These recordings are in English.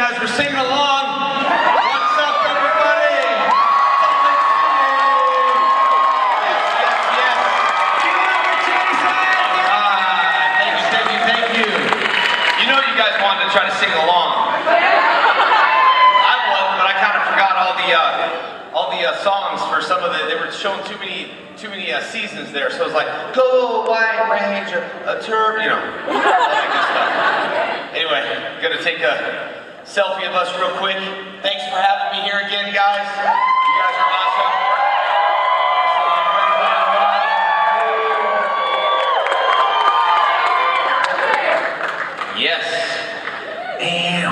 guys were singing along. What's up, everybody? Yes. Thank you. You know you guys wanted to try to sing along. I was, but I kind of forgot all the songs for some of the. They were showing too many seasons there, so it was like, go White Ranger, a turb, you know, all that good stuff. Anyway, gonna take a selfie of us real quick. Thanks for having me here again, guys. You guys are awesome. Yes. And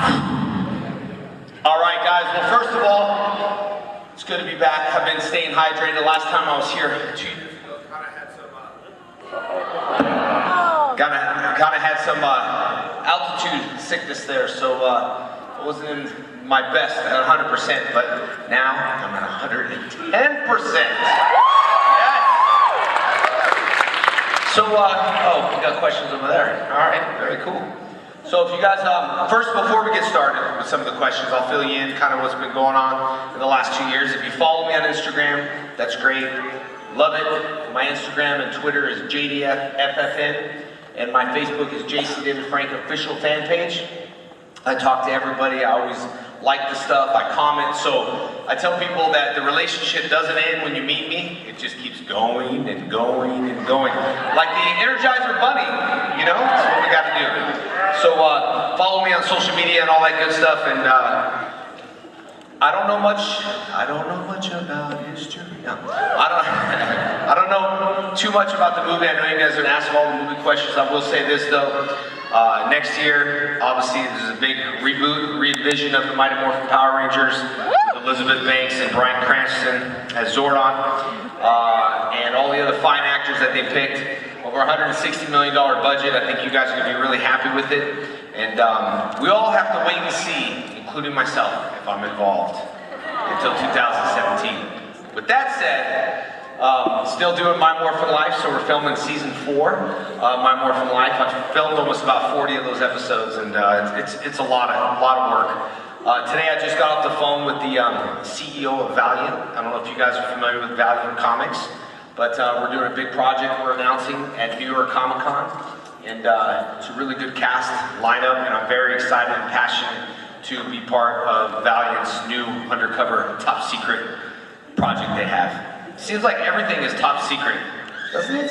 all right, guys. Well, first of all, it's good to be back. I've been staying hydrated. The last time I was here 2 years ago, kind of had some altitude sickness there, so I wasn't in my best at 100%, but now I'm at 110%. Yes. So, oh, we got questions over there. All right, very cool. So if you guys, first before we get started with some of the questions, I'll fill you in kind of what's been going on in the last 2 years. If you follow me on Instagram, that's great. Love it. My Instagram and Twitter is JDFFN, and my Facebook is JC David Frank Official Fan Page. I talk to everybody. I always like the stuff. I comment. So I tell people that the relationship doesn't end when you meet me. It just keeps going and going and going. Like the Energizer Bunny, you know? That's what we got to do. So follow me on social media and all that good stuff. And I don't know much about history. No. I don't know too much about the movie. I know you guys are going to ask all the movie questions. I will say this though. Next year, obviously, there's a big reboot, revision of the Mighty Morphin Power Rangers with Elizabeth Banks and Bryan Cranston as Zordon, and all the other fine actors that they picked. Over $160 million budget. I think you guys are going to be really happy with it. And we all have to wait and see, including myself, if I'm involved until 2017. With that said, still doing My Morphin Life, so we're filming season 4, My Morphin Life. I've filmed almost about 40 of those episodes, and it's a lot of work. Today I just got off the phone with the CEO of Valiant. I don't know if you guys are familiar with Valiant Comics, but we're doing a big project we're announcing at New York Comic Con, and it's a really good cast lineup, and I'm very excited and passionate to be part of Valiant's new undercover top secret project they have. Seems like everything is top secret, doesn't it?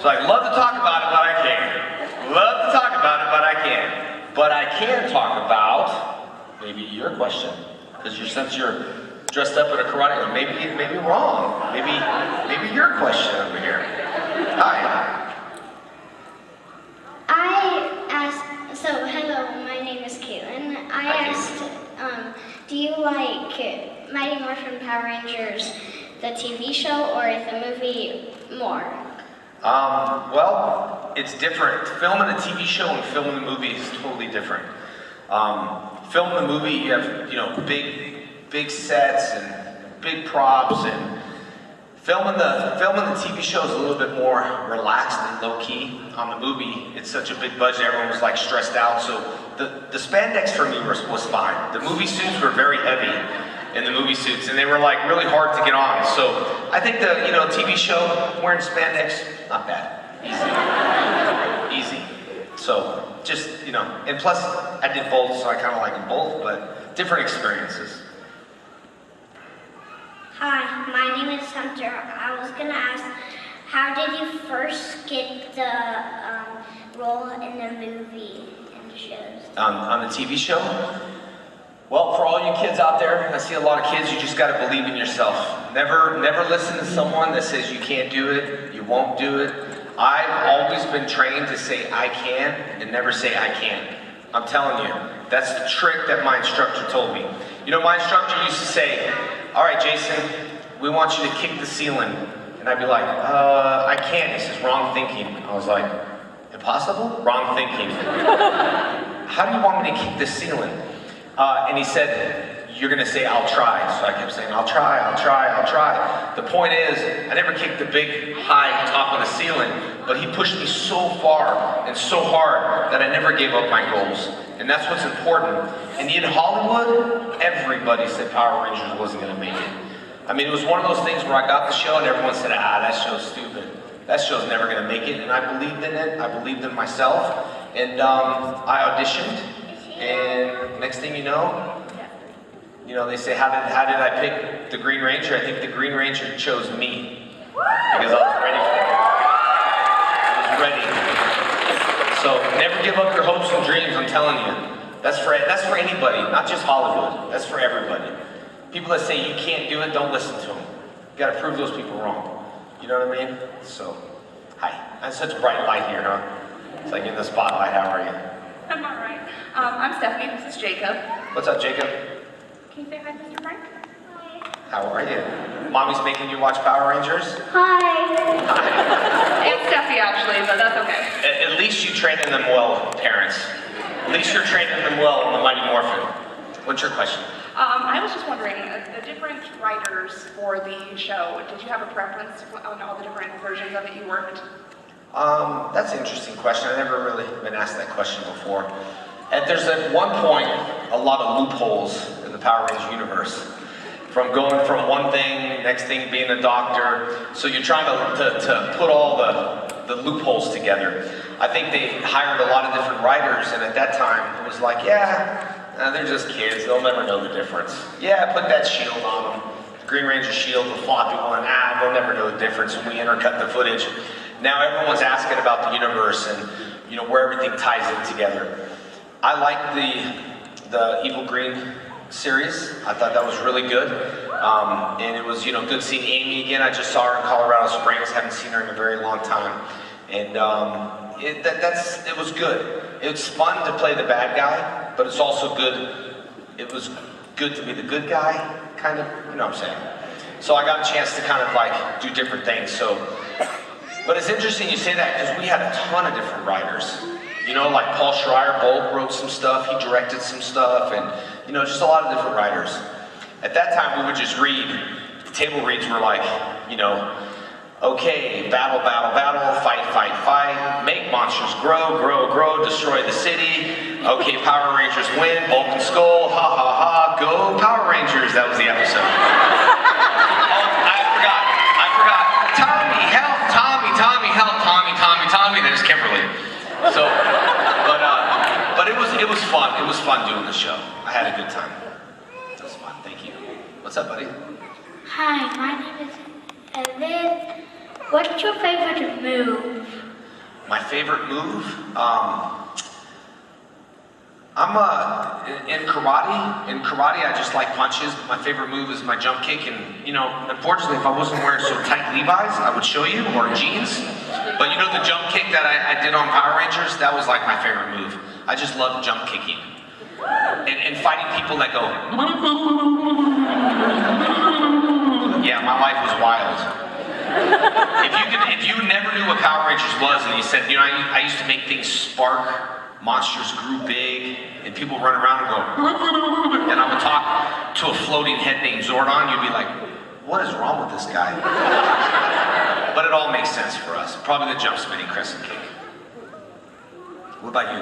So I love to talk about it, but I can't. Love to talk about it, but I can't. But I can talk about maybe your question, because since you're dressed up in a karate, maybe wrong. Maybe your question over here. Hi. So hello, my name is Caitlin. I asked, do you like Mighty Morphin Power Rangers, the TV show, or the movie more? Well, it's different. Filming a TV show and filming a movie is totally different. Filming a movie, you have, big sets and big props, and filming the TV show is a little bit more relaxed and low key. On the movie, it's such a big budget, everyone was like stressed out, so the spandex for me was fine. The movie suits were very heavy in the movie suits, and they were like really hard to get on. So I think the TV show wearing spandex, not bad, easy. So just and plus I did both, so I kind of like them both, but different experiences. Hi, my name is Hunter. I was gonna ask, how did you first get the role in the movie and shows? On the TV show? Well, for all you kids out there, I see a lot of kids, you just gotta believe in yourself. Never listen to someone that says you can't do it, you won't do it. I've always been trained to say I can and never say I can't. I'm telling you, that's the trick that my instructor told me. My instructor used to say, all right, Jason, we want you to kick the ceiling. And I'd be like, I can't. He says, wrong thinking. I was like, impossible? Wrong thinking. How do you want me to kick the ceiling? And he said, you're gonna say, I'll try. So I kept saying, I'll try, I'll try, I'll try. The point is, I never kicked the big high top of the ceiling, but he pushed me so far and so hard that I never gave up my goals. And that's what's important. And in Hollywood, everybody said Power Rangers wasn't gonna make it. I mean, it was one of those things where I got the show and everyone said, that show's stupid. That show's never gonna make it. And I believed in it, I believed in myself. And I auditioned, and next thing you know, they say, how did I pick the Green Ranger? I think the Green Ranger chose me because I was ready for it. I was ready. So never give up your hopes and dreams, I'm telling you. That's for anybody, not just Hollywood. That's for everybody. People that say you can't do it, don't listen to them. You gotta prove those people wrong. You know what I mean? So, hi. That's such a bright light here, huh? It's like in the spotlight. How are you? I'm all right. I'm Stephanie. This is Jacob. What's up, Jacob? Can you say hi, Mr. Frank? How are you? Mommy's making you watch Power Rangers? Hi. Hi. It's Steffi, actually, but that's okay. At least you training them well, parents. At least you're training them well in the Mighty Morphin. What's your question? I was just wondering, the different writers for the show, did you have a preference on all the different versions of it you worked? That's an interesting question. I've never really been asked that question before. And there's at one point a lot of loopholes in the Power Rangers universe. From going from one thing, next thing being a doctor. So you're trying to put all the loopholes together. I think they hired a lot of different writers, and at that time it was like, they're just kids, they'll never know the difference. Yeah, put that shield on them. The Green Ranger shield, the floppy one, they'll never know the difference when we intercut the footage. Now everyone's asking about the universe and where everything ties in together. I like the Evil Green series. I thought that was really good. And it was good seeing Amy again. I just saw her in Colorado Springs, haven't seen her in a very long time. And it was good. It's fun to play the bad guy, but it's also good. It was good to be the good guy, kind of, you know what I'm saying? So I got a chance to kind of like do different things. But it's interesting you say that because we had a ton of different writers. Like Paul Schreier, Bulk wrote some stuff, he directed some stuff, and just a lot of different writers. At that time we would just read. The table reads were like, okay, battle, battle, battle, fight, fight, fight, make monsters grow, grow, grow, destroy the city. Okay, Power Rangers win, Bulk and Skull, ha ha ha, go Power Rangers. That was the episode. I forgot. Tommy, help, Tommy, help, Tommy, there's Kimberly. So, but it was fun. It was fun doing the show. I had a good time. It was fun. Thank you. What's up, buddy? Hi, my name is Evan. What's your favorite move? My favorite move? I'm in karate. In karate, I just like punches. My favorite move is my jump kick. And unfortunately, if I wasn't wearing so tight Levi's, I would show you, or jeans. But the jump kick that I did on Power Rangers, that was like my favorite move. I just love jump kicking and fighting people that go. Yeah, my life was wild. If you never knew what Power Rangers was, and you said, I used to make things spark. Monsters grew big, and people run around and go, and I would talk to a floating head named Zordon, you'd be like, what is wrong with this guy? But it all makes sense for us. Probably the jump spinning crescent kick. What about you?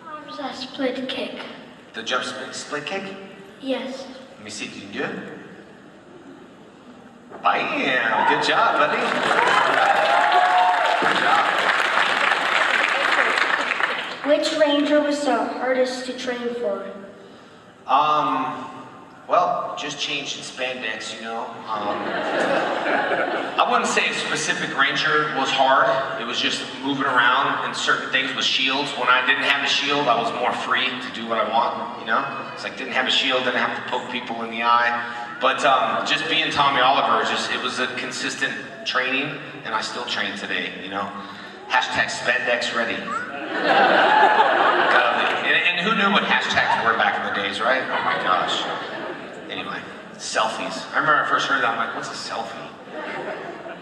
What was that split kick? The jump split kick? Yes. Let me see if you can do it. Bam! Good job, buddy. Good job. Which ranger was the hardest to train for? Well, just changed in spandex, I wouldn't say a specific ranger was hard. It was just moving around and certain things with shields. When I didn't have a shield, I was more free to do what I want, It's like didn't have a shield, didn't have to poke people in the eye. But just being Tommy Oliver, it was a consistent training, and I still train today, Hashtag spandex ready. And who knew what hashtags were back in the days, right? Oh my gosh. Anyway, selfies. I remember I first heard that, I'm like, what's a selfie?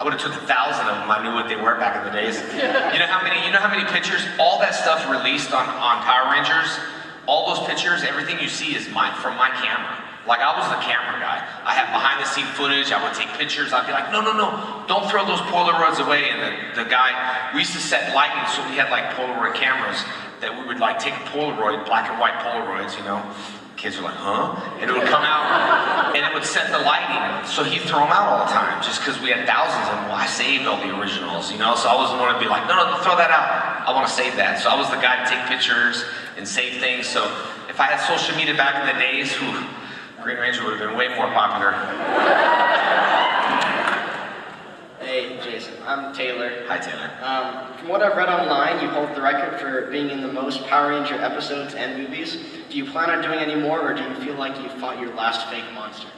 I would have took 1,000 of them. I knew what they were back in the days. You know how many pictures, all that stuff released on Power Rangers all those pictures, everything you see is from my camera. Like, I was the camera guy. I had behind the scene footage, I would take pictures, I'd be like, no, don't throw those Polaroids away. And the guy, we used to set lighting, so we had like Polaroid cameras that we would like take a Polaroid, black and white Polaroids, you know. Kids were like, huh? And it would come out, and it would set the lighting, so he'd throw them out all the time, just because we had thousands of them. Well, I saved all the originals, you know, so I wasn't want to be like, no, throw that out. I want to save that. So I was the guy to take pictures and save things. So if I had social media back in the days, Green Ranger would have been way more popular. Hey, Jason. I'm Taylor. Hi, Taylor. From what I've read online, you hold the record for being in the most Power Ranger episodes and movies. Do you plan on doing any more, or do you feel like you fought your last fake monster?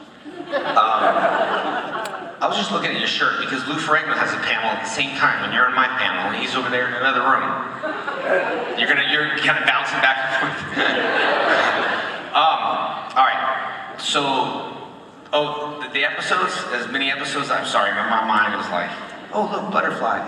I was just looking at your shirt because Lou Ferrigno has a panel at the same time when you're in my panel, and he's over there in another room. You're kind of bouncing back and forth. All right. So, the episodes, as many episodes, I'm sorry, my mind was like, oh look, butterfly.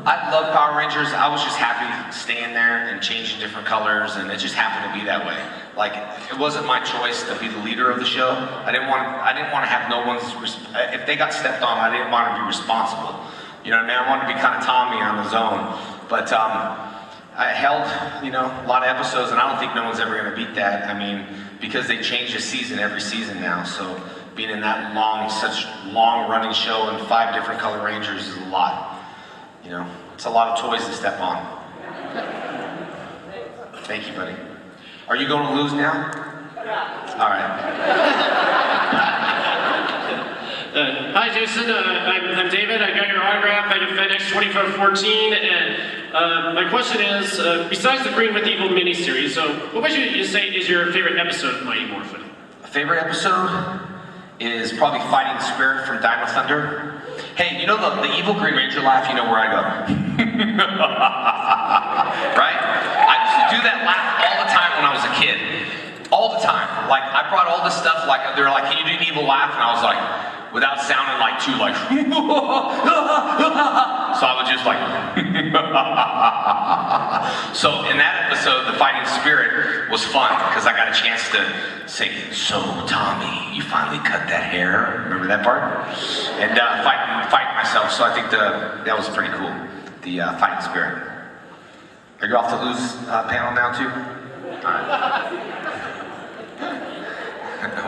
I love Power Rangers. I was just happy staying there and changing different colors, and it just happened to be that way. Like, it wasn't my choice to be the leader of the show. I didn't want to have no one's, if they got stepped on, I didn't want to be responsible. You know what I mean? I wanted to be kind of Tommy on his own. But I held, a lot of episodes, and I don't think no one's ever going to beat that. I mean, because they change the season every season now, so being in that such long-running show and 5 different color Rangers is a lot. It's a lot of toys to step on. Thank you, buddy. Are you going to lose now? All right. Hi, Jason. I'm David. I got your autograph at FedEx 2414, and my question is, besides the Green with Evil miniseries, what would you say is your favorite episode of Mighty Morphin? Favorite episode is probably Fighting Spirit from Dino Thunder. Hey, the evil Green Ranger laugh, you know where I go. Right? I used to do that laugh all the time when I was a kid. All the time. Like, I brought all this stuff, like, they were like, can you do an evil laugh? And I was like, without sounding like too, like, so I was just like, so in that episode, the Fighting Spirit was fun, because I got a chance to say, so Tommy, you finally cut that hair? Remember that part? And fight myself, so I think that was pretty cool, the Fighting Spirit. Are you off the lose panel now too? All right.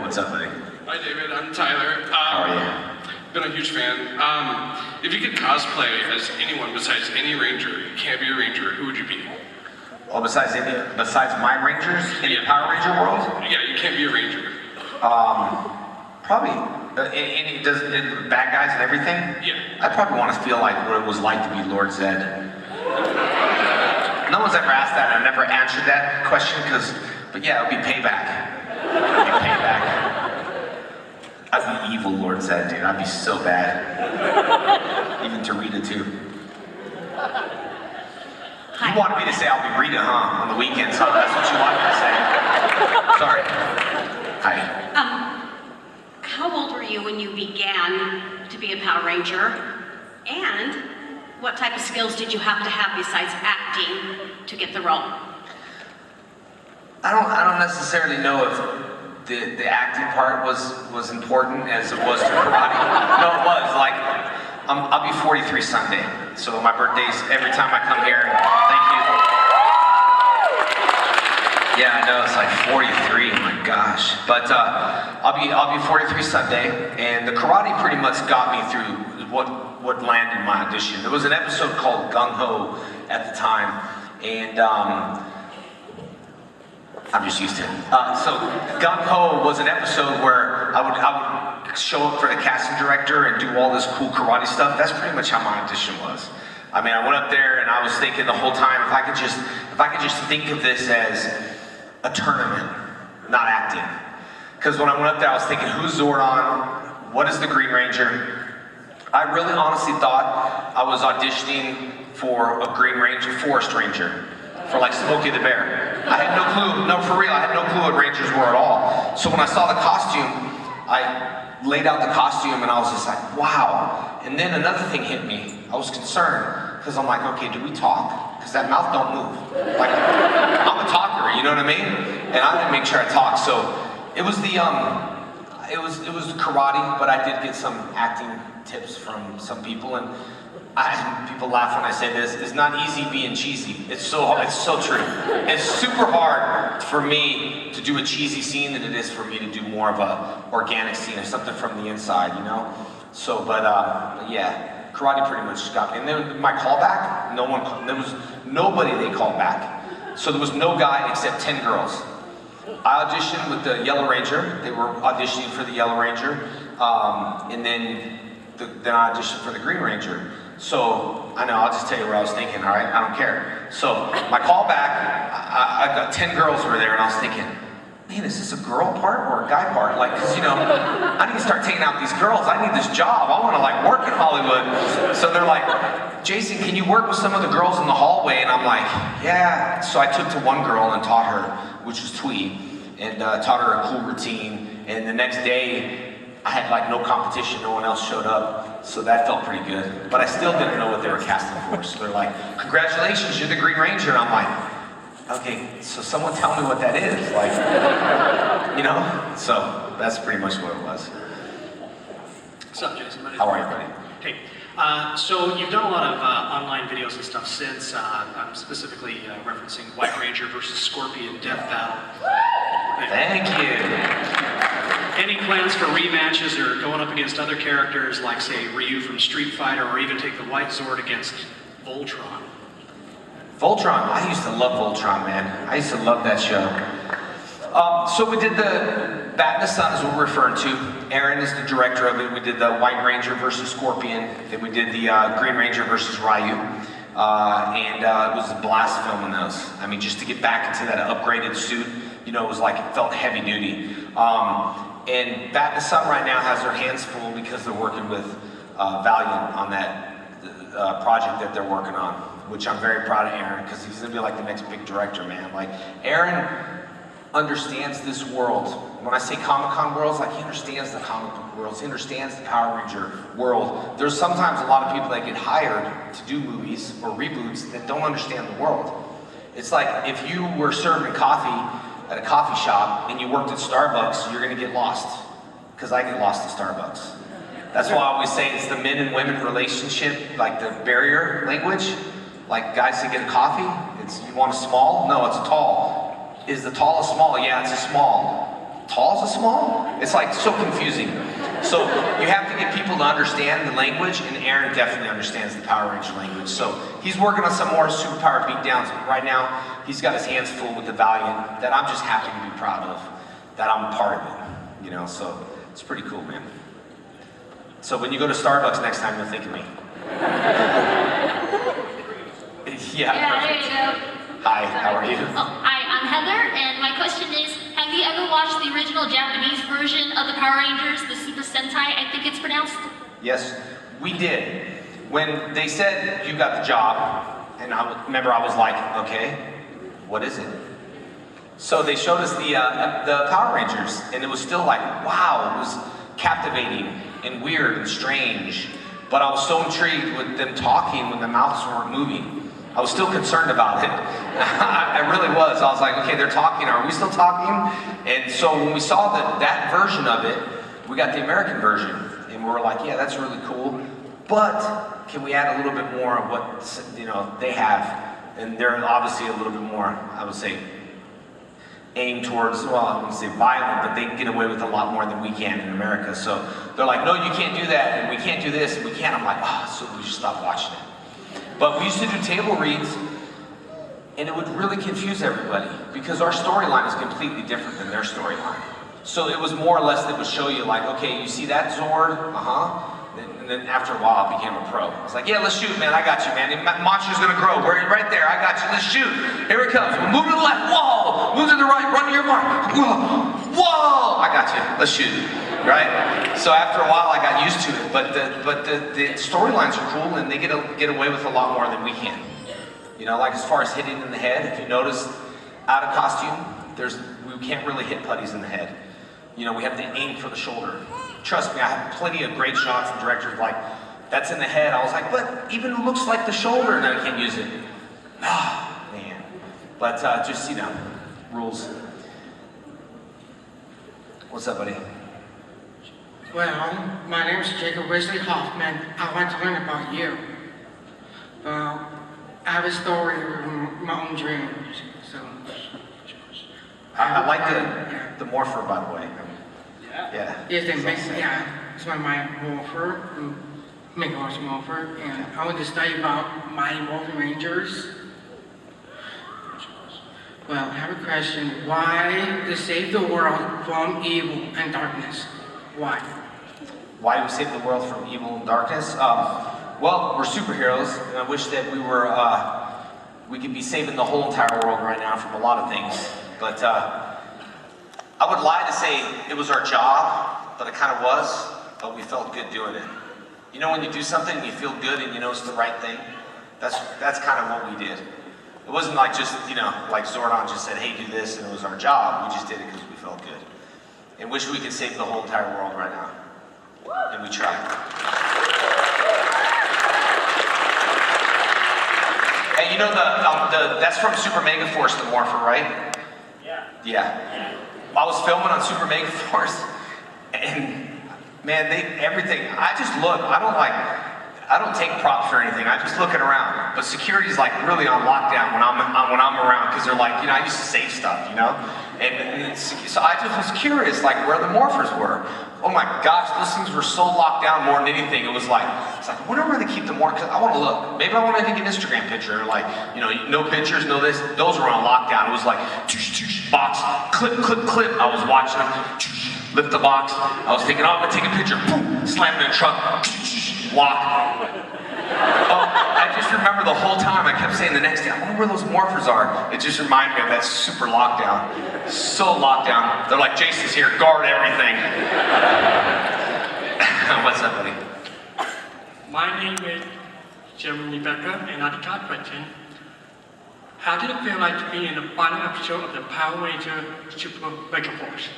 What's up, buddy? Hi David, I'm Tyler. How are you? Been a huge fan. If you could cosplay as anyone besides any ranger, you can't be a ranger, who would you be? Well, besides my Rangers in the Power Ranger world? Yeah, you can't be a ranger. Probably bad guys and everything? Yeah. I probably want to feel like what it was like to be Lord Zed. No one's ever asked that, and I never answered that question, but yeah, it would be payback. I'd be evil Lord Zed, dude. I'd be so bad. Even to Rita, too. Hi. You wanted me to say I'll be Rita, huh? On the weekends, huh? That's what you wanted me to say. Sorry. Hi. How old were you when you began to be a Power Ranger? And what type of skills did you have to have besides acting to get the role? I don't necessarily know if the acting part was important as it was to karate. No, it was. Like, I'll be 43 Sunday, so my birthday's every time I come here. Thank you. Yeah, I know, it's like 43. Oh my gosh. But I'll be 43 Sunday, and the karate pretty much got me through what landed my audition. There was an episode called Gung Ho at the time, and I'm just used to it. So Gung Ho was an episode where I would show up for the casting director and do all this cool karate stuff. That's pretty much how my audition was. I mean, I went up there and I was thinking the whole time, if I could just think of this as a tournament, not acting. Because when I went up there, I was thinking, who's Zordon? What is the Green Ranger? I really honestly thought I was auditioning for a Green Ranger, Forest Ranger, for like Smokey the Bear. I had no clue, no, for real, I had no clue what Rangers were at all. So when I saw the costume, I laid out the costume and I was just like, wow. And then another thing hit me. I was concerned, because I'm like, okay, do we talk? because that mouth don't move. Like, I'm a talker, you know what I mean? And I had to make sure I talk. So it was it was karate, but I did get some acting tips from some people, and people laugh when I say this. It's not easy being cheesy. It's so true. It's super hard for me to do a cheesy scene than it is for me to do more of a organic scene or something from the inside, you know? So, but yeah, karate pretty much got me. And then my callback, there was nobody they called back. So there was no guy except 10 girls. I auditioned with the Yellow Ranger. They were auditioning for the Yellow Ranger. And then I auditioned for the Green Ranger. So, I know, I'll just tell you what I was thinking, all right? I don't care. So, my callback, I got 10 girls were there, and I was thinking, man, is this a girl part or a guy part? Like, because, you know, I need to start taking out these girls. I need this job. I want to, like, work in Hollywood. So they're like, Jason, can you work with some of the girls in the hallway? And I'm like, yeah. So I took to one girl and taught her, which was Twee, and taught her a cool routine. And the next day, I had like no competition, no one else showed up, so that felt pretty good. But I still didn't know what they were casting for, so they're like, congratulations, you're the Green Ranger. And I'm like, okay, so someone tell me what that is, like, you know? So that's pretty much what it was. What's up, Jason? How are you, buddy? Hey, so you've done a lot of online videos and stuff since. I'm specifically referencing White Ranger versus Scorpion Death Battle. Thank you. Any plans for rematches or going up against other characters like, say, Ryu from Street Fighter, or even take the White Zord against Voltron? Voltron, I used to love Voltron, man. I used to love that show. So we did the Bat in the Sun is what we're referring to. Aaron is the director of it. We did the White Ranger versus Scorpion. Then we did the Green Ranger versus Ryu. And it was a blast filming those. I mean, just to get back into that upgraded suit, you know, it was like, it felt heavy duty. And Bat in the Sun right now has their hands full because they're working with Valiant on that project that they're working on, which I'm very proud of Aaron, because he's gonna be like the next big director, man. Like, Aaron understands this world. When I say Comic-Con worlds, like, he understands the comic book worlds, he understands the Power Ranger world. There's sometimes a lot of people that get hired to do movies or reboots that don't understand the world. It's like if you were serving coffee at a coffee shop and you worked at Starbucks, you're gonna get lost. Because I get lost at Starbucks. That's why I always say it's the men and women relationship, like the barrier language. Like guys that get a coffee, it's, you want a small? No, it's a tall. Is the tall a small? Yeah, it's a small. Tall's a small? It's like so confusing. So you have to get people to understand the language, and Aaron definitely understands the Power Ranger language. So he's working on some more superpower beatdowns. Right now, he's got his hands full with the Valiant that I'm just happy to be proud of, that I'm a part of it. You know, so it's pretty cool, man. So when you go to Starbucks next time, you'll think of me. Yeah, there you go. Hi, how are you? Oh, hi, I'm Heather, and my question is, have you ever watched the original Japanese version of the Power Rangers, the Super Sentai, I think it's pronounced? Yes, we did. When they said you got the job, and I remember I was like, okay, what is it? So they showed us the Power Rangers, and it was still like, wow, it was captivating and weird and strange. But I was so intrigued with them talking when the mouths weren't moving. I was still concerned about it. I really was. I was like, okay, they're talking. Are we still talking? And so when we saw that version of it, we got the American version. And we were like, yeah, that's really cool. But can we add a little bit more of what, you know, they have? And they're obviously a little bit more, I would say, aimed towards, well, I wouldn't say violent, but they can get away with a lot more than we can in America. So they're like, no, you can't do that, and we can't do this, and we can't. I'm like, oh, so we should stop watching it. But we used to do table reads, and it would really confuse everybody because our storyline is completely different than their storyline. So it was more or less that would show you like, okay, you see that Zord? And then after a while, I became a pro. I was like, yeah, let's shoot, man. I got you, man. The monster's gonna grow. We're right there. I got you. Let's shoot. Here it comes. We'll move to the left. Whoa. Move to the right. Run to your mark. Whoa. Whoa. I got you. Let's shoot. Right? So after a while, I got used to it. But the storylines are cool, and they get away with a lot more than we can. You know, like as far as hitting in the head, if you notice, out of costume, we can't really hit putties in the head. You know, we have to aim for the shoulder. Trust me, I have plenty of great shots and directors like, that's in the head. I was like, but even looks like the shoulder, and I can't use it. Ah, man. But just, rules. What's up, buddy? Well, my name is Jacob Wesley Hoffman. I want to learn about you. Well, I have a story of my own dreams. So, I like the morpher, by the way. Yeah. yes, it's my morpher, Mega Horse Morpher, and I want to study about Mighty Morphin Rangers. Well, I have a question. Why to save the world from evil and darkness? Why? Why do we save the world from evil and darkness? Well, we're superheroes, and I wish that we could be saving the whole entire world right now from a lot of things. But I would lie to say it was our job, but it kind of was, but we felt good doing it. You know when you do something and you feel good and you know it's the right thing? That's kind of what we did. It wasn't like just, like Zordon just said, hey, do this, and it was our job. We just did it because we felt good. And wish we could save the whole entire world right now. And we tried. And that's from Super Mega Force, the Morpher, right? Yeah. I was filming on Super Mega Force, and man, everything. I just look. I don't take props or anything. I just looking around. But security's like really on lockdown when I'm around because they're like, I used to save stuff, And so I just was curious, like where the morphers were. Oh my gosh, those things were so locked down more than anything. It's like, I wonder where they keep the morphers. I want to look. Maybe I want to take an Instagram picture. Like, no pictures, no this. Those were on lockdown. It was like, box, clip, clip, clip. I was watching them. Lift the box. I was thinking, I'm gonna take a picture. Boom, slam it in the truck. Lock. I just remember the whole time I kept saying the next day, I wonder where those morphers are. It just reminded me of that super lockdown. So locked down. They're like, Jason's here, guard everything. What's up, buddy? My name is Jeremy Becker, and I got a question. How did it feel like to be in the final episode of the Power Ranger Super Mega Force?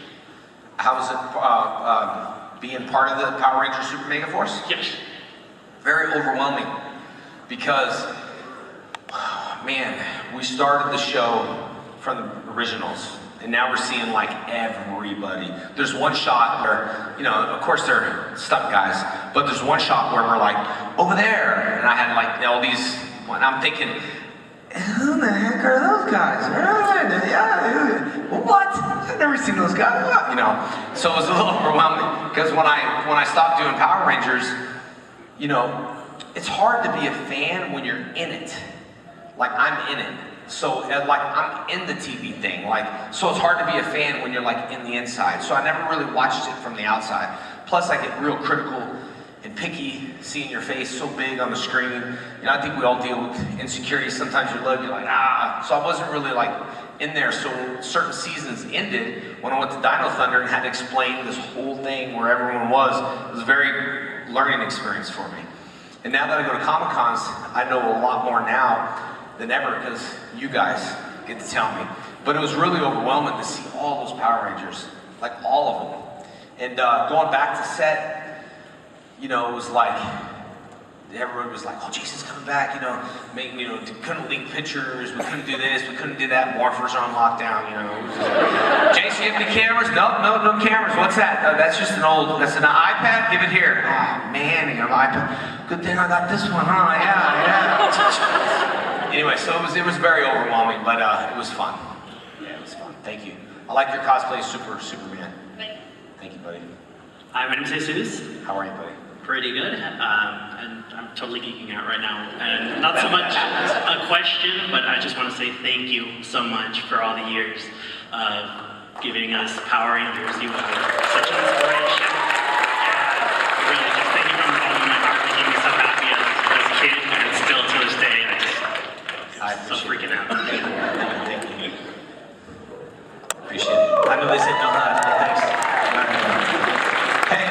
How was it being part of the Power Ranger Super Mega Force? Yes. Very overwhelming because, man, we started the show from the originals and now we're seeing like everybody. There's one shot where, of course they're stunt guys, but there's one shot where we're like, over there, and I had like all these, and I'm thinking, who the heck are those guys? What? I've never seen those guys. So it was a little overwhelming because when I stopped doing Power Rangers, it's hard to be a fan when you're in it. Like I'm in it. So like I'm in the TV thing. So it's hard to be a fan when you're like in the inside. So I never really watched it from the outside. Plus I get real critical and picky seeing your face so big on the screen. I think we all deal with insecurity. Sometimes you look, you're like, So I wasn't really like in there. So when certain seasons ended, when I went to Dino Thunder and had to explain this whole thing where everyone was, it was a very learning experience for me. And now that I go to Comic-Cons, I know a lot more now than ever because you guys get to tell me. But it was really overwhelming to see all those Power Rangers, like all of them. And going back to set, it was like, everyone was like, oh, Jason's coming back, couldn't leak pictures, we couldn't do this, we couldn't do that, morphers are on lockdown, Jason, you have any cameras? No cameras, what's that? That's just that's an iPad, give it here. Oh, man, you have an iPad. Good thing I got this one, huh? Yeah. Anyway, so it was very overwhelming, but it was fun. Yeah, it was fun, thank you. I like your cosplay, Superman. Thank you, buddy. Hi, my name is Jesus. How are you, buddy? Pretty good, and I'm totally geeking out right now. And not so much a question, but I just want to say thank you so much for all the years of giving us Power Rangers. You are such an inspiration. And really, just thank you from the bottom of my heart. Making me so happy as a kid, and still to this day, I'm so freaking out. Thank you. Appreciate it. I know they said no, thanks. Hey,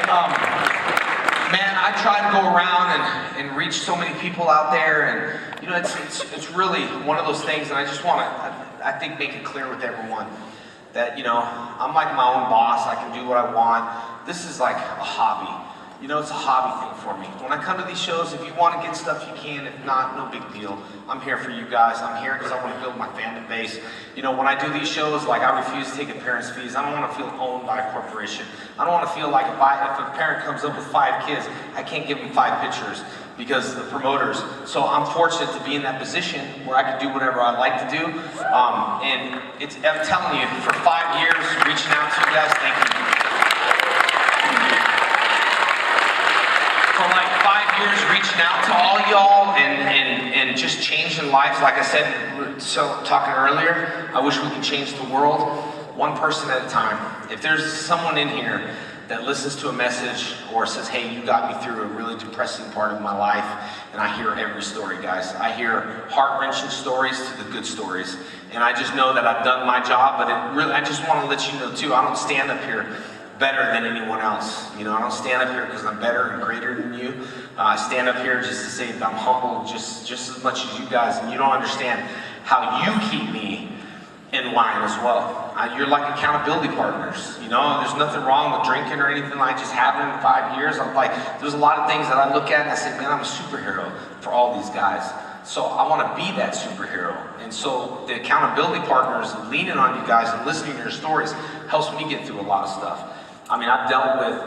man, I try to go around and reach so many people out there, and it's really one of those things, and I just want to, I think, make it clear with everyone that I'm like my own boss. I can do what I want. This is like a hobby, You know, it's a hobby thing for me. When I come to these shows, if you want to get stuff, you can. If not, no big deal. I'm here for you guys. I'm here because I want to build my fandom base. You know, when I do these shows, like I refuse to take appearance fees. I don't want to feel owned by a corporation. I don't want to feel like if a parent comes up with 5 kids, I can't give them 5 pictures because the promoters. So I'm fortunate to be in that position where I can do whatever I like to do. And I'm telling you, for 5 years, reaching out to you guys, thank you. For like 5 years reaching out to all y'all and just changing lives. Like I said, so talking earlier, I wish we could change the world one person at a time. If there's someone in here that listens to a message or says, hey, you got me through a really depressing part of my life, and I hear every story, guys. I hear heart-wrenching stories to the good stories. And I just know that I've done my job, but I just want to let you know too, I don't stand up here better than anyone else. You know, I don't stand up here because I'm better and greater than you. I stand up here just to say that I'm humble just as much as you guys, and you don't understand how you keep me in line as well. You're like accountability partners. You know, there's nothing wrong with drinking or anything. I just haven't in 5 years. I'm like, there's a lot of things that I look at and I say, man, I'm a superhero for all these guys. So I want to be that superhero. And so the accountability partners leaning on you guys and listening to your stories helps me get through a lot of stuff. I mean, I've dealt with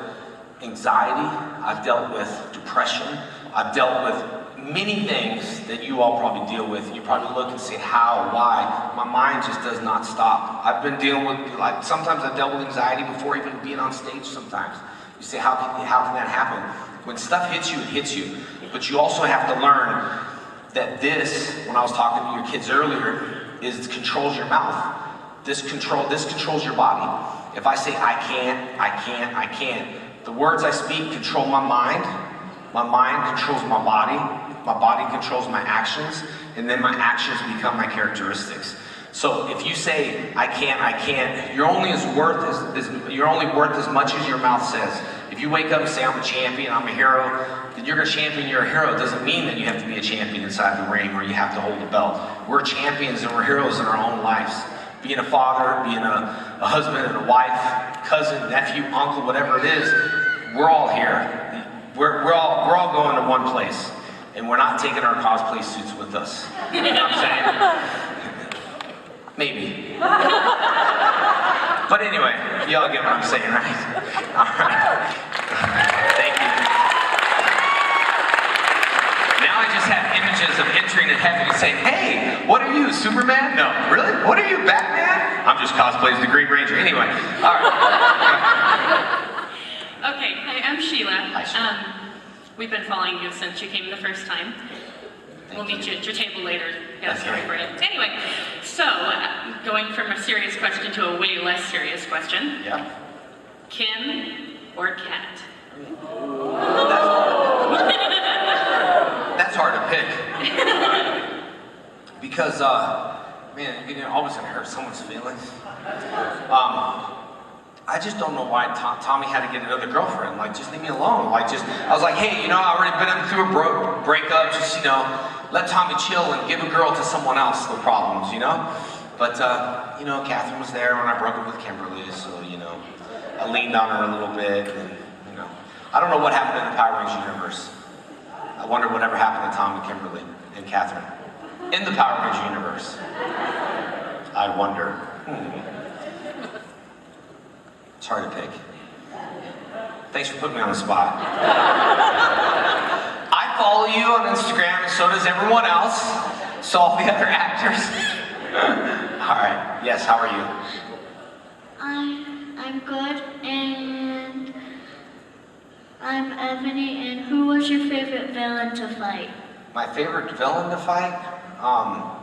anxiety, I've dealt with depression, I've dealt with many things that you all probably deal with. You probably look and say, how, why? My mind just does not stop. I've been dealing with, like, sometimes I've dealt with anxiety before even being on stage sometimes. You say, how can that happen? When stuff hits you, it hits you. But you also have to learn that this, when I was talking to your kids earlier, controls your mouth. This controls your body. If I say, I can't, the words I speak control my mind controls my body controls my actions, and then my actions become my characteristics. So if you say, I can't, you're only worth as much as your mouth says. If you wake up and say, I'm a champion, I'm a hero, then you're a champion, you're a hero. It doesn't mean that you have to be a champion inside the ring or you have to hold a belt. We're champions and we're heroes in our own lives. Being a father, being a husband and a wife, cousin, nephew, uncle, whatever it is, we're all here. We're all going to one place, and we're not taking our cosplay suits with us. You know what I'm saying? Maybe. But anyway, y'all get what I'm saying, right? All right. Thank you. Now I just have images of entering in heaven and saying, hey, what are you, Superman? No, really? What are you, Batman? I'm just cosplay as the Green Ranger. Anyway, all right. Okay, hi, I'm Sheila. Hi, Sheila. We've been following you since you came the first time. We'll meet you at your table later. Got a story for you. Anyway, so going from a serious question to a way less serious question. Yeah. Kim or Kat? That's hard to pick. Because, man, you're always gonna hurt someone's feelings. I just don't know why Tommy had to get another girlfriend. Like, just leave me alone. Like, I was like, hey, you know, I already been through a breakup. Just, you know, let Tommy chill and give a girl to someone else. No problems, you know. But, you know, Catherine was there when I broke up with Kimberly, so, you know, I leaned on her a little bit, and, you know, I don't know what happened in the Power Rangers universe. I wonder whatever happened to Tom and Kimberly and Catherine in the Power Rangers universe. I wonder. It's hard to pick. Thanks for putting me on the spot. I follow you on Instagram, and so does everyone else. So all the other actors. All right. Yes. How are you? I'm good, and I'm Ebony. And who was your favorite villain to fight? My favorite villain to fight? Well,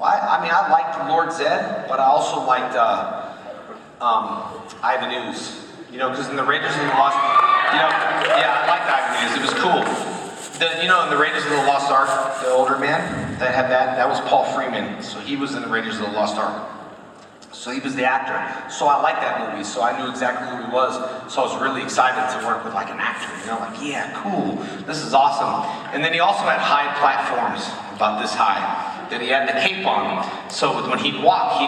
I liked Lord Zed, but I also liked Ivan Ooze. You know, because in the Raiders of the Lost, you know, yeah, I liked Ivan Ooze. It was cool. You know, in the Raiders of the Lost Ark, the older man that had that was Paul Freeman. So he was in the Raiders of the Lost Ark. So he was the actor. So I liked that movie. So I knew exactly who he was. So I was really excited to work with like an actor. You know, like, yeah, cool. This is awesome. And then he also had high platforms, about this high, that he had the cape on. So when he'd walk,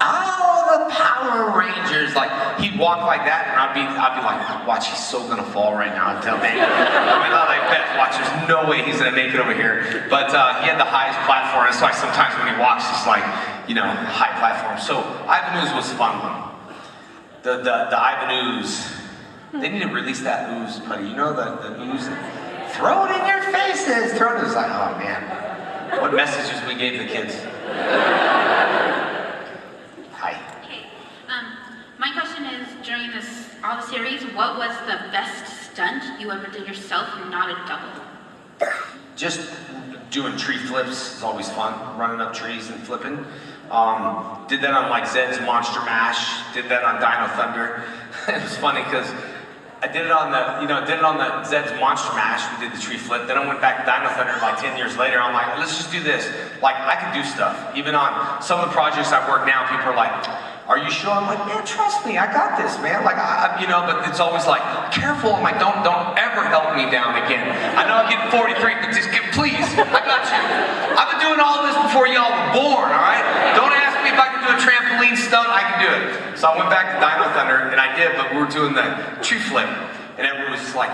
oh, the Power Rangers. Like, he'd walk like that, and I'd be like, watch, he's so gonna fall right now and tell David. I mean, like, Beth, watch, there's no way he's gonna make it over here. But he had the highest platform. That's why sometimes when he walks, it's like, you know, high platform. So Ivan Ooze was a fun one. The Ivan Ooze. They need to release that ooze, buddy. You know the ooze? Throw it in your faces. Throw it. It's like, oh man, what messages we gave the kids. Hi. Okay. My question is, during all the series, what was the best stunt you ever did yourself and not a double? Just doing tree flips is always fun. Running up trees and flipping. Did that on like Zed's Monster Mash. Did that on Dino Thunder. It was funny because I did it on the Zed's Monster Mash. We did the tree flip. Then I went back to Dino Thunder like 10 years later. I'm like, let's just do this. Like, I can do stuff. Even on some of the projects I work now, people are like, are you sure? I'm like, man, trust me, I got this, man. Like, but it's always like, careful. I'm like, don't ever help me down again. I know I'm getting 43, but just please, I got you. I've been doing all this before y'all were born, all right? Don't ask me if I can do a trampoline stunt, I can do it. So I went back to Dino Thunder, and I did, but we were doing the tree flip. And everyone was just like,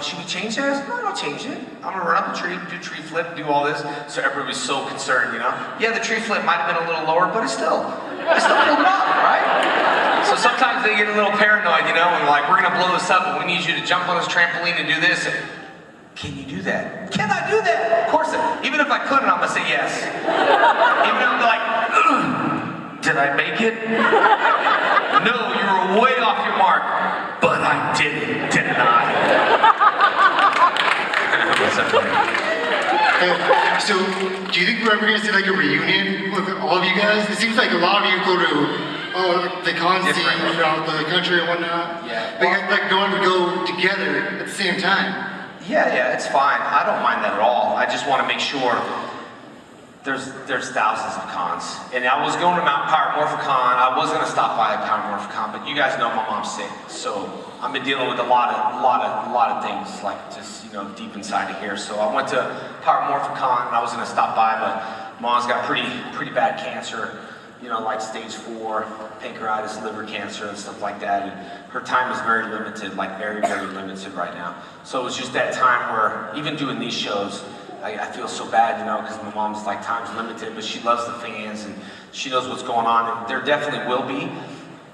should we change that? I said, no, don't change it. I'm gonna run up a tree, do tree flip, do all this. So everybody was so concerned, you know? Yeah, the tree flip might have been a little lower, but I still pulled it off, right? So sometimes they get a little paranoid, you know, and like, we're gonna blow this up, but we need you to jump on this trampoline and do this. And, can you do that? Can I do that? Of course, even if I couldn't, I'm gonna say yes. Even if I'm like, did I make it? No, you were way off your mark. But I did it, didn't I? So, do you think we're ever going to see like a reunion with all of you guys? It seems like a lot of you go to the con scene throughout the country and whatnot. Yeah. But you guys like don't ever go together at the same time. Yeah, it's fine. I don't mind that at all. I just want to make sure there's thousands of cons. And I was going to Mount Power-Morphicon. I was going to stop by at Power-Morphicon, but you guys know my mom's sick. So I've been dealing with a lot of things, like just, you know, deep inside of here. So I went to Power-Morphicon and I was going to stop by, but mom's got pretty bad cancer, you know, like stage 4, pancreatitis, liver cancer and stuff like that. And her time is very limited, like very, very limited right now. So it was just that time where even doing these shows, I feel so bad, you know, because my mom's like time's limited, but she loves the fans and she knows what's going on, and there definitely will be.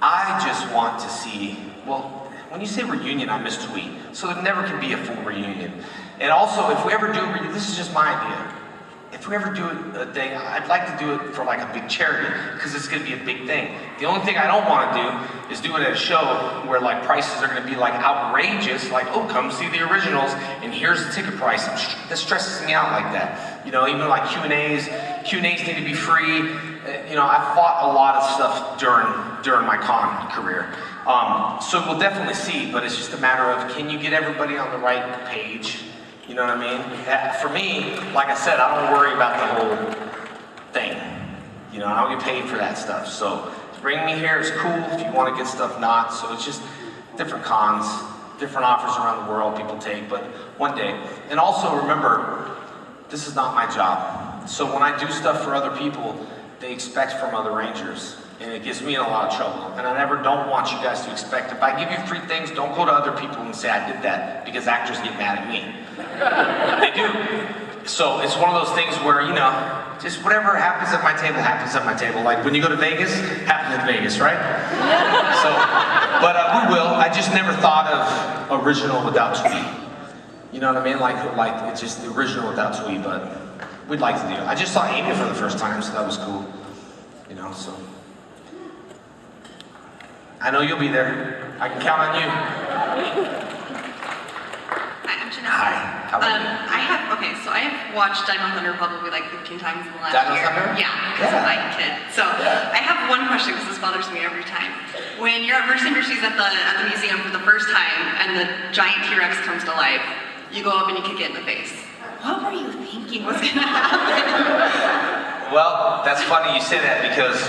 I just want to see, well, when you say reunion, I miss Tweet, so there never can be a full reunion. And also, if we ever do a reunion, this is just my idea. If we ever do a thing, I'd like to do it for like a big charity, because it's going to be a big thing. The only thing I don't want to do is do it at a show where like prices are going to be like outrageous, like, oh, come see the originals, and here's the ticket price. That stresses me out like that. You know, even like Q&As need to be free. You know, I fought a lot of stuff during my con career. So we'll definitely see, but it's just a matter of, can you get everybody on the right page? You know what I mean? For me, like I said, I don't worry about the whole thing. You know, I don't get paid for that stuff. So bring me here is cool. If you want to get stuff, not. So it's just different cons, different offers around the world people take, but one day. And also remember, this is not my job. So when I do stuff for other people, they expect from other Rangers. And it gets me in a lot of trouble. And I don't want you guys to expect. If I give you free things, don't go to other people and say I did that, because actors get mad at me. They do. So it's one of those things where, you know, just whatever happens at my table happens at my table. Like when you go to Vegas, happens in Vegas, right? So, but we will. I just never thought of original without Tweet. You know what I mean? Like it's just the original without Tweet, but we'd like to do it. I just saw Amy for the first time, so that was cool. You know, so. I know you'll be there. I can count on you. Hi, I'm Janelle. Hi. How are you? I have watched Dino Thunder probably like 15 times in the last Dino year. Thunder? Yeah, because of my kid. So I have one question, because this bothers me every time. When you're at Mercy Industries at the museum for the first time and the giant T-Rex comes to life, you go up and you kick it in the face. What were you thinking was gonna happen? Well, that's funny you say that, because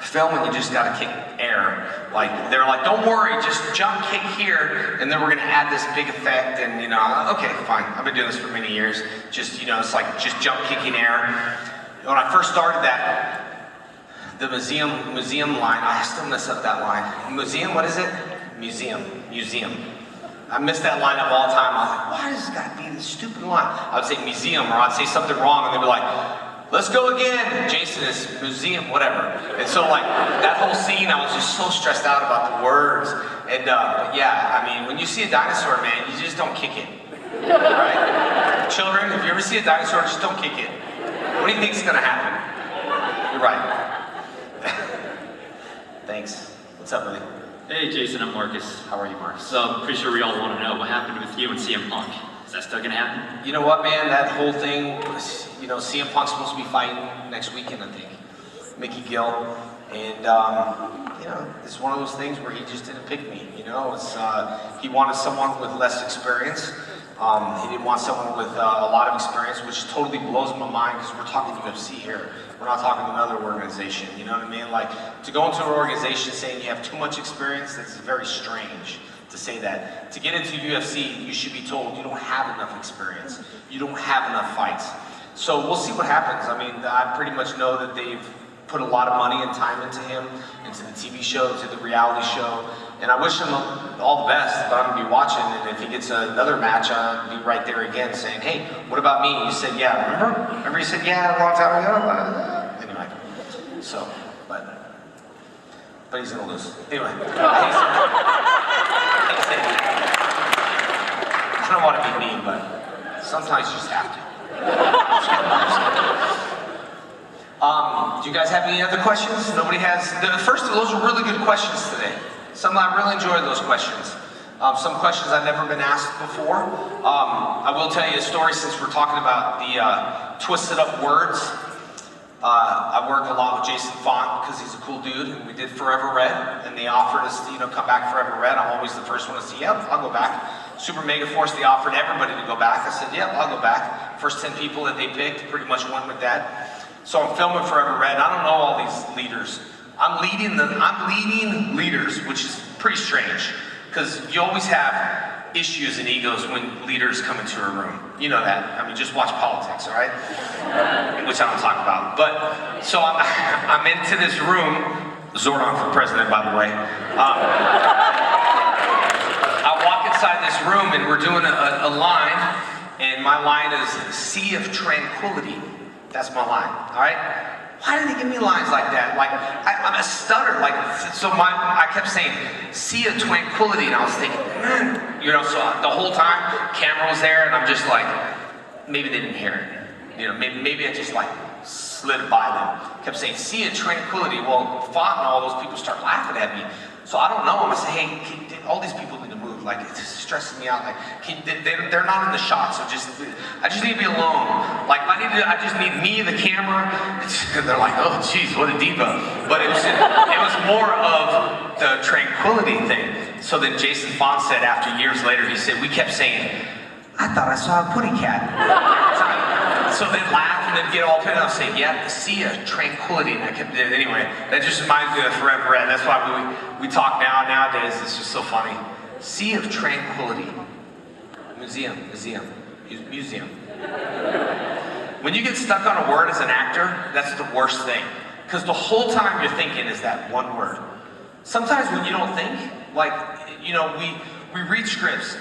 filming, you just gotta kick air. Like, they're like, don't worry, just jump kick here, and then we're gonna add this big effect, and you know, okay, fine. I've been doing this for many years. Just, you know, it's like just jump kicking air. When I first started that, The museum line, I still mess up that line. Museum, what is it? Museum. I miss that line up all the time. I was like, why does it gotta be this stupid line? I would say museum, or I'd say something wrong, and they'd be like, let's go again. Jason is museum, whatever. And so like, that whole scene, I was just so stressed out about the words. And but yeah, I mean, when you see a dinosaur, man, you just don't kick it. Right? Children, if you ever see a dinosaur, just don't kick it. What do you think is gonna happen? You're right. Thanks. What's up, buddy? Hey Jason, I'm Marcus. How are you, Marcus? So I'm pretty sure we all want to know what happened with you and CM Punk. Is that still gonna happen? You know what, man? That whole thing, you know, CM Punk's supposed to be fighting next weekend, I think. Mickey Gill. And, you know, it's one of those things where he just didn't pick me, you know? It's, he wanted someone with less experience. He didn't want someone with a lot of experience, which totally blows my mind because we're talking UFC here. We're not talking another organization, you know what I mean? Like, to go into an organization saying you have too much experience, that's very strange to say that. To get into UFC, you should be told you don't have enough experience. You don't have enough fights. So we'll see what happens. I mean, I pretty much know that they've put a lot of money and time into him, into the TV show, to the reality show. And I wish him all the best, but I'm gonna be watching, and if he gets another match, I'll be right there again saying, hey, what about me? You said, yeah, remember? Remember you said, yeah, a long time ago? Anyway, so, but he's gonna lose. Anyway, I don't want to be mean, but sometimes you just have to. Do you guys have any other questions? Nobody has? Those were really good questions today. I really enjoyed those questions. Some questions I've never been asked before. I will tell you a story since we're talking about the twisted up words. I work a lot with Jason Font because he's a cool dude, and we did Forever Red, and they offered us to, you know, come back Forever Red. I'm always the first one to say, yep, I'll go back. Super Mega Force, they offered everybody to go back. I said, yep, I'll go back. First 10 people that they picked pretty much went with that. So I'm filming Forever Red. I don't know all these leaders. I'm leading leaders, which is pretty strange, because you always have issues and egos when leaders come into a room. You know that. I mean, just watch politics, all right? Which I don't talk about. But, so I'm into this room, Zordon for president, by the way. I walk inside this room and we're doing a line, and my line is Sea of Tranquility. That's my line, all right? Why did they give me lines like that? Like, I'm a stutter, like, so I kept saying, Sea of Tranquility, and I was thinking, man, you know, so the whole time, camera was there, and I'm just like, maybe they didn't hear it. You know, maybe I just like slid by them. Kept saying, Sea of Tranquility. Well, Font and all those people start laughing at me. So I don't know, I'm gonna say, hey, all these people need to move. Like, it's stressing me out. Like, they're not in the shot, so I just need to be alone. Like, I just need me, the camera. They're like, oh, geez, what a diva. But it was more of the tranquility thing. So then Jason Font said, after years later, he said, we kept saying, I thought I saw a putty cat. So they'd laugh and they'd get all pissed. I'll say, yeah, the Sea of Tranquility. And I kept, anyway, that just reminds me of Forever Red. That's why we talk nowadays. It's just so funny. Sea of Tranquility. Museum. When you get stuck on a word as an actor, that's the worst thing. Because the whole time you're thinking is that one word. Sometimes when you don't think, like, you know, we read scripts.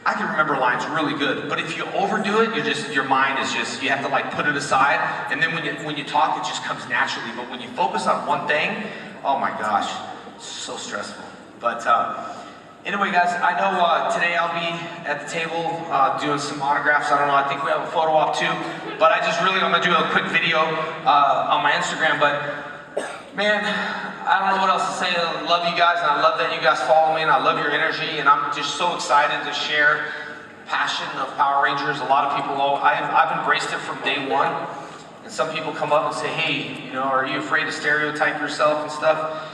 I can remember lines really good, but if you overdo it, your mind is just, you have to like put it aside, and then when you talk, it just comes naturally. But when you focus on one thing, oh my gosh, so stressful. But anyway, guys, I know today I'll be at the table doing some autographs. I don't know, I think we have a photo op too, but I'm gonna do a quick video on my Instagram. But man, I don't know what else to say. I love you guys, and I love that you guys follow me, and I love your energy, and I'm just so excited to share passion of Power Rangers. A lot of people know, I've embraced it from day one, and some people come up and say, hey, you know, are you afraid to stereotype yourself and stuff?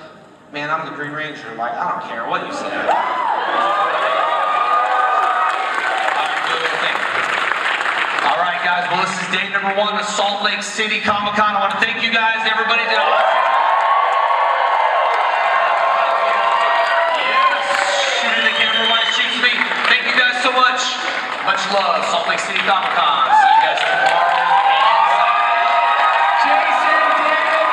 Man, I'm the Green Ranger. I'm like, I don't care what you say. All right, guys, well, this is day number 1 of Salt Lake City Comic-Con. I want to thank you guys, everybody did awesome. Thank you guys so much. Much love, Salt Lake City Comic-Con. See you guys tomorrow and Saturday. Jason, David.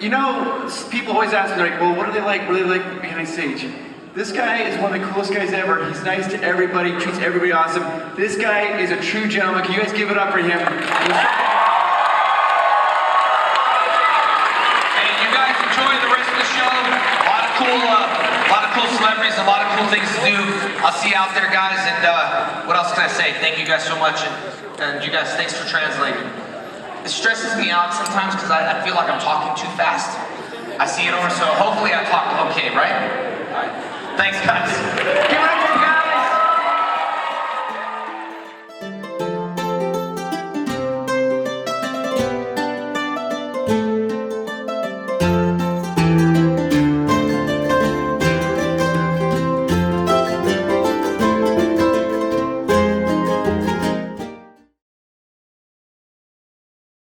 you know, people always ask me, like, well, what do they like? What do they like behind stage? This guy is one of the coolest guys ever. He's nice to everybody, treats everybody awesome. This guy is a true gentleman. Can you guys give it up for him? Hey, you guys enjoy the rest of the show. A lot of cool celebrities, a lot of cool things to do. I'll see you out there, guys. And what else can I say? Thank you guys so much, and you guys, thanks for translating. It stresses me out sometimes because I feel like I'm talking too fast. I see it over, so hopefully I talk okay, right? All right. Thanks, guys. Give it up